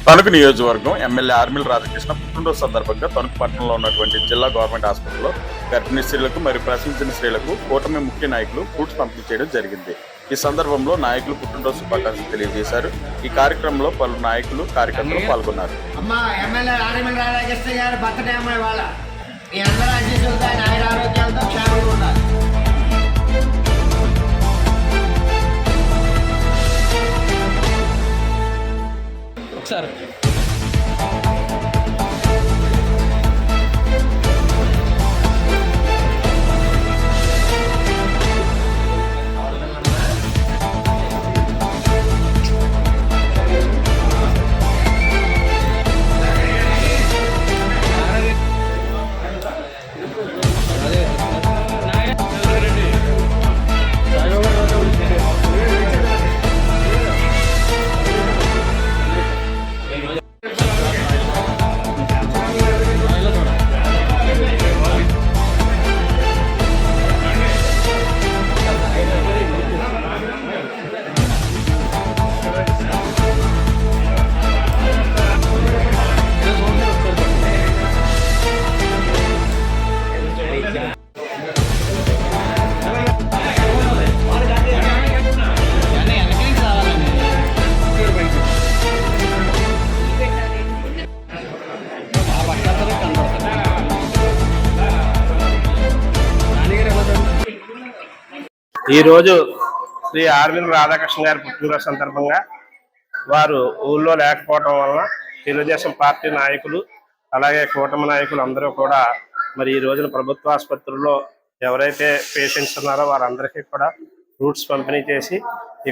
తణుకు నియోజకవర్గం ఎమ్మెల్యే ఆర్మిల్ రాధాకృష్ణ పుట్టినరోజు సందర్భంగా తణుకు పట్టణంలో ఉన్నటువంటి జిల్లా గవర్నమెంట్ హాస్పిటల్లో గర్భిణీ స్త్రీలకు మరియు ప్రసవించిన స్త్రీలకు కూటమి ముఖ్య నాయకులు ఫ్రూట్స్ పంపిణీ చేయడం జరిగింది. ఈ సందర్భంలో నాయకులు పుట్టినరోజు శుభాకాంక్షలు తెలియజేశారు. ఈ కార్యక్రమంలో పలు నాయకులు కార్యకర్తలు పాల్గొన్నారు. సార్ ఈరోజు శ్రీ ఆర్మిల్ రాధాకృష్ణ గారి పుట్టినరోజు సందర్భంగా వారు ఊళ్ళో లేకపోవడం వలన తెలుగుదేశం పార్టీ నాయకులు అలాగే కూటమి నాయకులు అందరూ కూడా మరి ఈ రోజున ప్రభుత్వ ఆసుపత్రుల్లో ఎవరైతే పేషెంట్స్ ఉన్నారో వారందరికీ కూడా ఫ్రూట్స్ పంపిణీ చేసి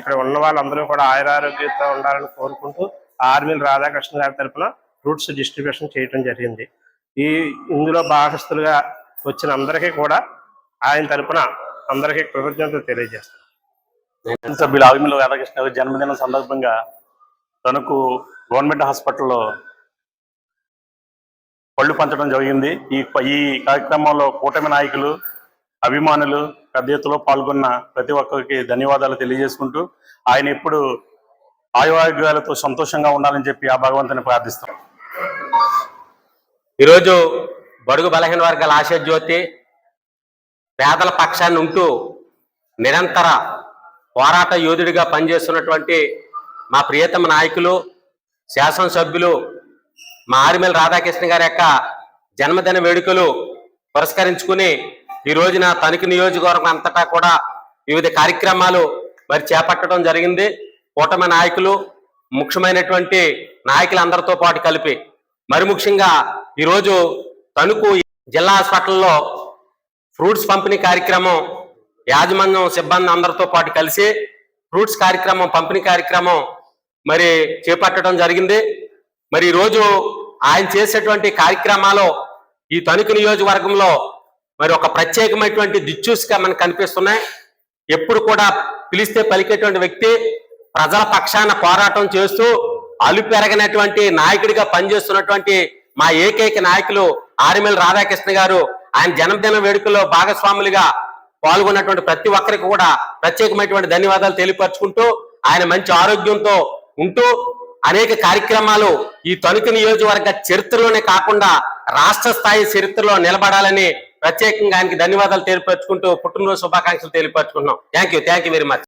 ఇక్కడ ఉన్న వాళ్ళందరూ కూడా ఆయురారోగ్యంతో ఉండాలని కోరుకుంటూ ఆర్మిల్ రాధాకృష్ణ గారి తరఫున ఫ్రూట్స్ డిస్ట్రిబ్యూషన్ చేయడం జరిగింది. ఇందులో భాగస్తులుగా వచ్చిన అందరికీ కూడా ఆయన తరఫున అందరికీ కృతజ్ఞతలు తెలియజేస్తాను. సభ్యులు ఆర్మిల్ రాధాకృష్ణ గారి జన్మదినం సందర్భంగా తనకు గవర్నమెంట్ హాస్పిటల్లో పళ్ళు పంచడం జరిగింది. ఈ కార్యక్రమంలో కూటమి నాయకులు, అభిమానులు పెద్ద ఎత్తులో పాల్గొన్న ప్రతి ఒక్కరికి ధన్యవాదాలు తెలియజేసుకుంటూ ఆయన ఎప్పుడు ఆయుర్వేదాలతో సంతోషంగా ఉండాలని చెప్పి ఆ భగవంతుని ప్రార్థిస్తాం. ఈరోజు బడుగు బలహీన వర్గాల ఆశాజ్యోతి, పేదల పక్షాన్ని ఉంటూ నిరంతర పోరాట యోధుడిగా పనిచేస్తున్నటువంటి మా ప్రియతమ నాయకులు, శాసనసభ్యులు మా ఆర్మిల్ రాధాకృష్ణ గారి యొక్క జన్మదిన వేడుకలు పురస్కరించుకుని ఈ రోజున తణుకు నియోజకవర్గం అంతటా కూడా వివిధ కార్యక్రమాలు మరి చేపట్టడం జరిగింది. కూటమి నాయకులు, ముఖ్యమైనటువంటి నాయకులందరితో పాటు కలిపి మరి ముఖ్యంగా ఈరోజు తణుకు జిల్లా హాస్పిటల్లో ఫ్రూట్స్ పంపిణీ కార్యక్రమం యాజమాన్యం సిబ్బంది అందరితో పాటు కలిసి ఫ్రూట్స్ కార్యక్రమం పంపిణీ కార్యక్రమం మరి చేపట్టడం జరిగింది. మరి ఈరోజు ఆయన చేసేటువంటి కార్యక్రమాలు ఈ తణుకు నియోజకవర్గంలో మరి ఒక ప్రత్యేకమైనటువంటి దిక్సూచిగా మనకు కనిపిస్తున్నాయి. ఎప్పుడు కూడా పిలిస్తే పలికేటువంటి వ్యక్తి, ప్రజల పక్షాన పోరాటం చేస్తూ అలుపెరగనటువంటి నాయకుడిగా పనిచేస్తున్నటువంటి మా ఏకైక నాయకులు ఆర్మిల్ రాధాకృష్ణ గారు ఆయన జన్మదిన వేడుకల్లో భాగస్వాములుగా పాల్గొన్నటువంటి ప్రతి ఒక్కరికి కూడా ప్రత్యేకమైనటువంటి ధన్యవాదాలు తెలియపరుచుకుంటూ ఆయన మంచి ఆరోగ్యంతో ఉంటూ అనేక కార్యక్రమాలు ఈ తణుకు నియోజకవర్గ చరిత్రలోనే కాకుండా రాష్ట్ర స్థాయి చరిత్రలో నిలబడాలని ప్రత్యేకంగా ఆయనకి ధన్యవాదాలు తెలియపరుచుకుంటూ పుట్టినరోజు శుభాకాంక్షలు తెలియపరుచుకుంటున్నాం. Thank you very much.